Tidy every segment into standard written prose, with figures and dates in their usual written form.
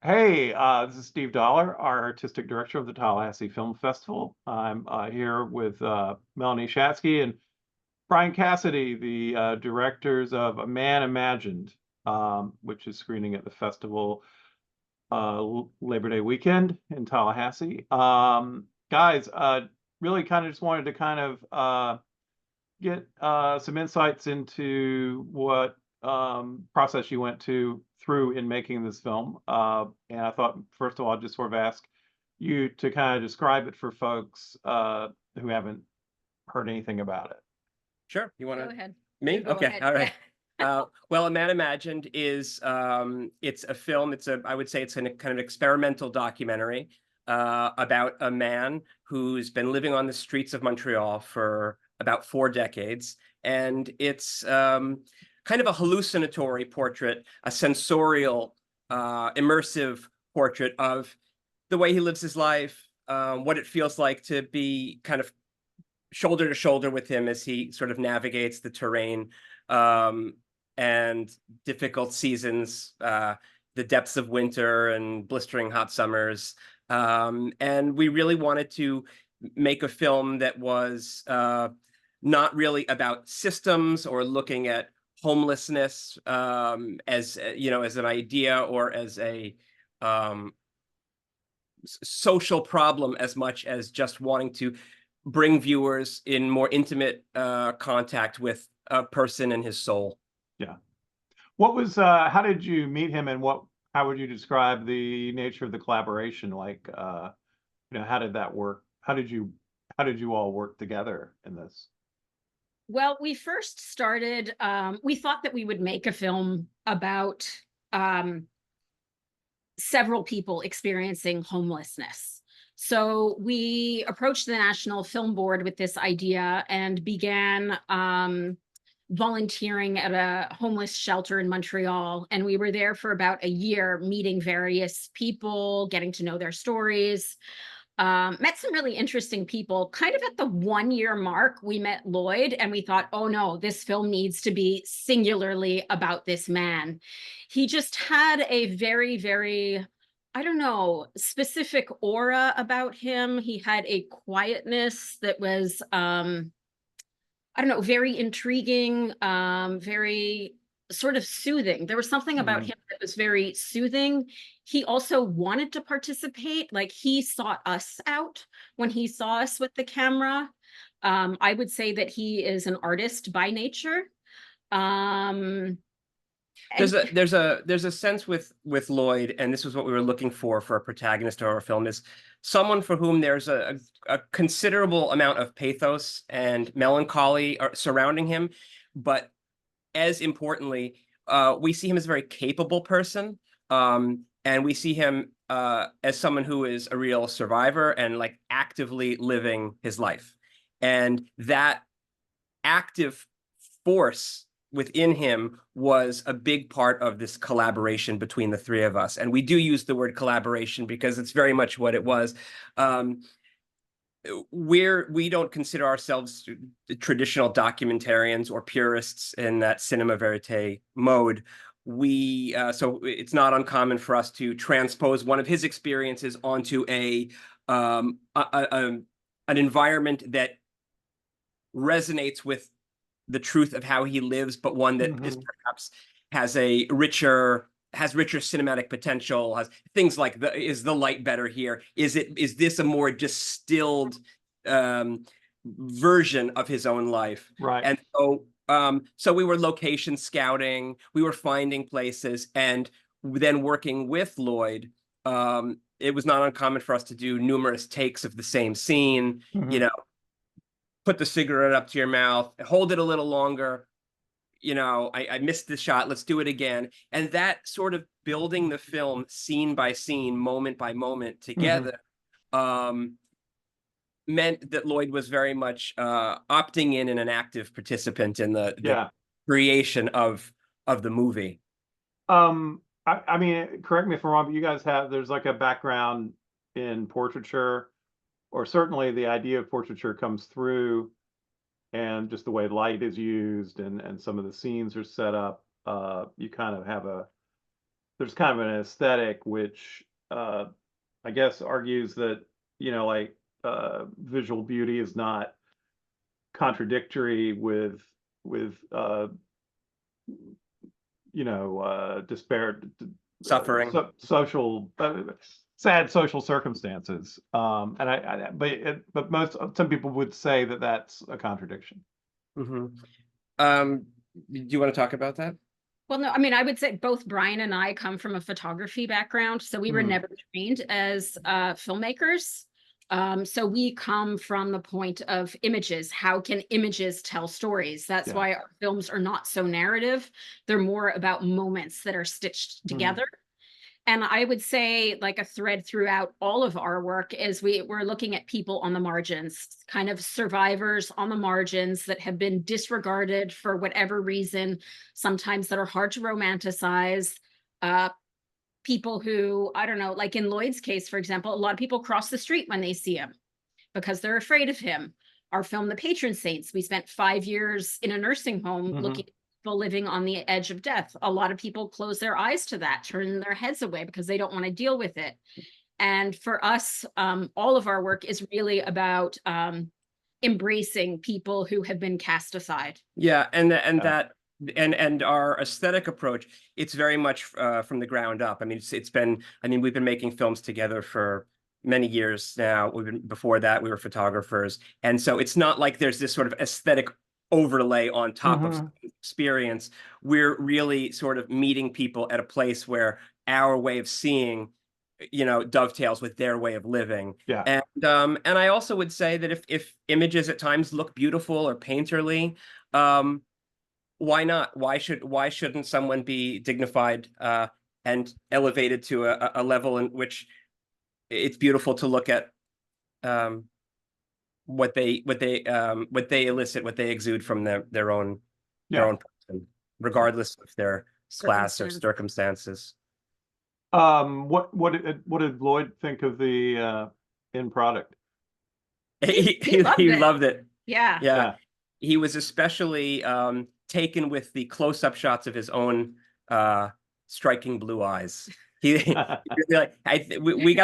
Hey, this is Steve Dollar, our artistic director of the Tallahassee Film Festival. I'm here with Melanie Shatzky and Brian Cassidy, the directors of A Man Imagined, which is screening at the festival Labor Day weekend in Tallahassee. Guys, really kind of just wanted to kind of get some insights into what process you went through in making this film. And I thought, first of all, I'd just sort of ask you to kind of describe it for folks who haven't heard anything about it. Sure. You Go want to ahead. You me? go Okay. ahead. All Yeah. right. Well, A Man Imagined is it's a film. I would say it's a kind of experimental documentary about a man who's been living on the streets of Montreal for about 4 decades, and it's kind of a hallucinatory portrait, a sensorial, immersive portrait of the way he lives his life, what it feels like to be kind of shoulder to shoulder with him as he sort of navigates the terrain, um, and difficult seasons, the depths of winter and blistering hot summers. And we really wanted to make a film that was not really about systems or looking at homelessness, as as an idea or as a um, social problem, as much as just wanting to bring viewers in more intimate contact with a person and his soul. Yeah. What was how did you meet him and how would you describe the nature of the collaboration? Like how did that work? How did you all work together in this? Well, we first started, we thought that we would make a film about um, several people experiencing homelessness. So we approached the National Film Board with this idea and began volunteering at a homeless shelter in Montreal. And we were there for about a year, meeting various people, getting to know their stories. Met some really interesting people. Kind of at the 1 year mark, we met Lloyd and we thought, oh no, this film needs to be singularly about this man. He just had a very, very, I don't know, specific aura about him. He had a quietness that was, I don't know, very intriguing, very sort of soothing. There was something about Mhm. him that was very soothing. He also wanted to participate, like he sought us out when he saw us with the camera. I would say that he is an artist by nature. Um, There's and a sense with Lloyd, and this was what we were looking for a protagonist of our film, is someone for whom there's a considerable amount of pathos and melancholy surrounding him, but as importantly, we see him as a very capable person, and we see him as someone who is a real survivor and like actively living his life. And that active force within him was a big part of this collaboration between the three of us. And we do use the word collaboration because it's very much what it was. Um, we don't consider ourselves traditional documentarians or purists in that cinema verite mode. We So it's not uncommon for us to transpose one of his experiences onto an environment that resonates with the truth of how he lives, but one that is Mhm. perhaps has richer cinematic potential, has things like is the light better here? Is this a more distilled um, version of his own life? Right. And so we were location scouting, we were finding places, and then working with Lloyd. It was not uncommon for us to do numerous takes of the same scene. You Mhm. know, put the cigarette up to your mouth, hold it a little longer. I missed the shot. Let's do it again. And that sort of building the film scene by scene, moment by moment Mhm. together, um, meant that Lloyd was very much opting in and an active participant in the Yeah. creation of the movie. I mean, correct me if I'm wrong, but you guys there's like a background in portraiture, or certainly the idea of portraiture comes through, and just the way light is used and some of the scenes are set up. You kind of have there's kind of an aesthetic which I guess argues that, like visual beauty is not contradictory with despair, Suffering. social, sad social circumstances. And but some people would say that that's a contradiction. Do you want to talk about that? Well, no, I mean, I would say both Brian and I come from a photography background, so we were never trained as filmmakers. So we come from the point of images. How can images tell stories? That's why our films are not so narrative. They're more about moments that are stitched together. And I would say, like, a thread throughout all of our work is we're looking at people on the margins, kind of survivors on the margins that have been disregarded for whatever reason, sometimes that are hard to romanticize. People who, I don't know, like in Lloyd's case, for example, a lot of people cross the street when they see him because they're afraid of him. Our film, The Patron Saints, we spent 5 years in a nursing home looking at people living on the edge of death. A lot of people close their eyes to that, turn their heads away because they don't want to deal with it. And for us, all of our work is really about embracing people who have been cast aside. Yeah, and our aesthetic approach, it's very much from the ground up. I mean, we've been making films together for many years now. Before that, we were photographers. And so it's not like there's this sort of aesthetic overlay on top of experience. We're really sort of meeting people at a place where our way of seeing, dovetails with their way of living. Yeah. And I also would say that if images at times look beautiful or painterly, why not? Why shouldn't someone be dignified and elevated to a level in which it's beautiful to look at what they elicit, what they exude from their own person, regardless of their class or circumstances. What did Lloyd think of the end product? He loved it. Yeah. He was especially taken with the close-up shots of his own striking blue eyes. We got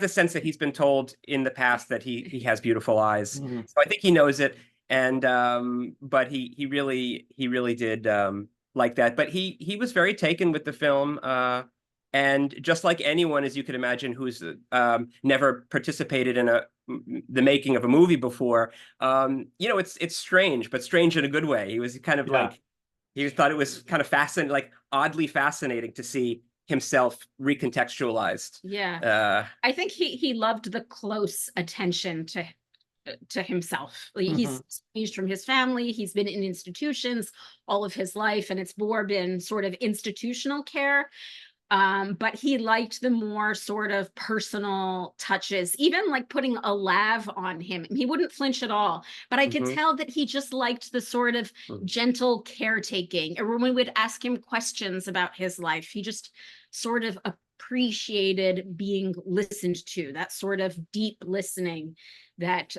the sense that he's been told in the past that he has beautiful eyes. So I think he knows it, and but he really did like that. But he was very taken with the film, and just like anyone, as you could imagine, who's never participated in the making of a movie before, it's strange, but strange in a good way. He was kind of like, he thought it was kind of fascinating, like oddly fascinating to see himself recontextualized. I think he loved the close attention to himself. He's changed from his family. He's been in institutions all of his life, and it's more been sort of institutional care. But he liked the more sort of personal touches, even like putting a lav on him. He wouldn't flinch at all, but I could tell that he just liked the sort of gentle caretaking. Or when we would ask him questions about his life, he just sort of appreciated being listened to, that sort of deep listening that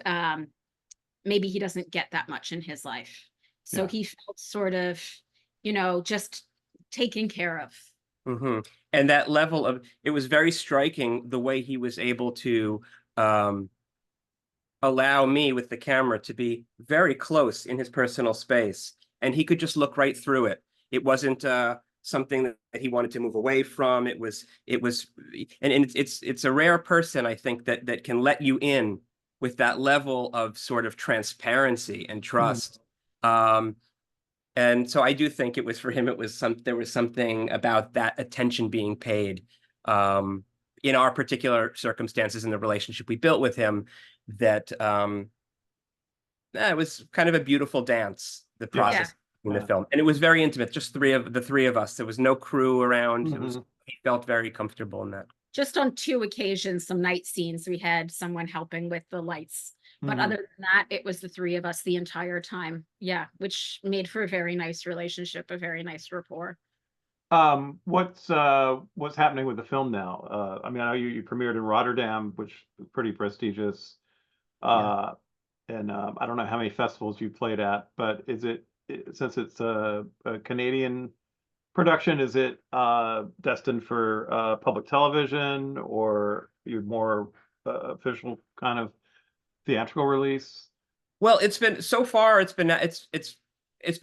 maybe he doesn't get that much in his life. So he felt sort of, just taken care of. And that level of, it was very striking the way he was able to allow me with the camera to be very close in his personal space, and he could just look right through it. It wasn't something that he wanted to move away from. It was, and it's a rare person, I think, that can let you in with that level of sort of transparency and trust. And so I do think it was, for him, there was something about that attention being paid in our particular circumstances in the relationship we built with him, that it was kind of a beautiful dance, the process in the film. And it was very intimate, just the three of us. There was no crew around. He felt very comfortable in that. Just on 2 occasions, some night scenes, we had someone helping with the lights. But other than that, it was the 3 of us the entire time. Which made for a very nice relationship, a very nice rapport. What's happening with the film now? I mean, I know you premiered in Rotterdam, which is pretty prestigious. And I don't know how many festivals you played at, but since it's a Canadian production, is it destined for public television, or you more official kind of theatrical release? Well, it's been so far. It's been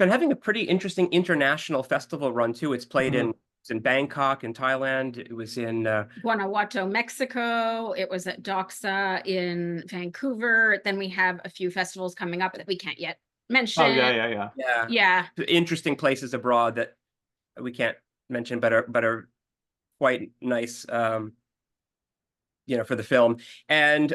having a pretty interesting international festival run too. It's played in Bangkok in Thailand. It was in Guanajuato, Mexico. It was at Doxa in Vancouver. Then we have a few festivals coming up that we can't yet mention. Oh yeah. yeah interesting places abroad that we can't mention, but are quite nice. For the film, and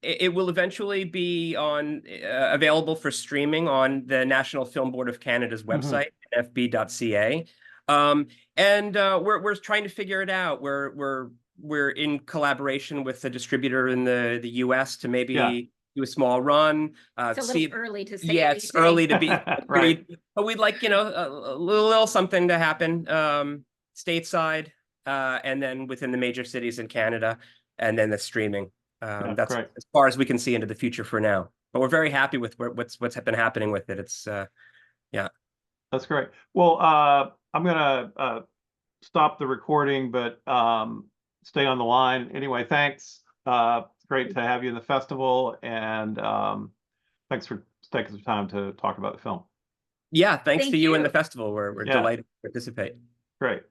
it will eventually be on available for streaming on the National Film Board of Canada's website, fb.ca. And we're trying to figure it out. We're in collaboration with a distributor in the US to maybe do a small run. It's a little early to say. Yeah, it's early to be right. But we'd like a little something to happen stateside, and then within the major cities in Canada. And then the streaming. That's great. As far as we can see into the future for now. But we're very happy with what's been happening with it. It's yeah. That's great. Well, I'm gonna stop the recording, but stay on the line. Anyway, thanks. It's great to have you in the festival, and thanks for taking some time to talk about the film. Yeah, thanks Thank to you and you. the festival. We're delighted to participate. Great.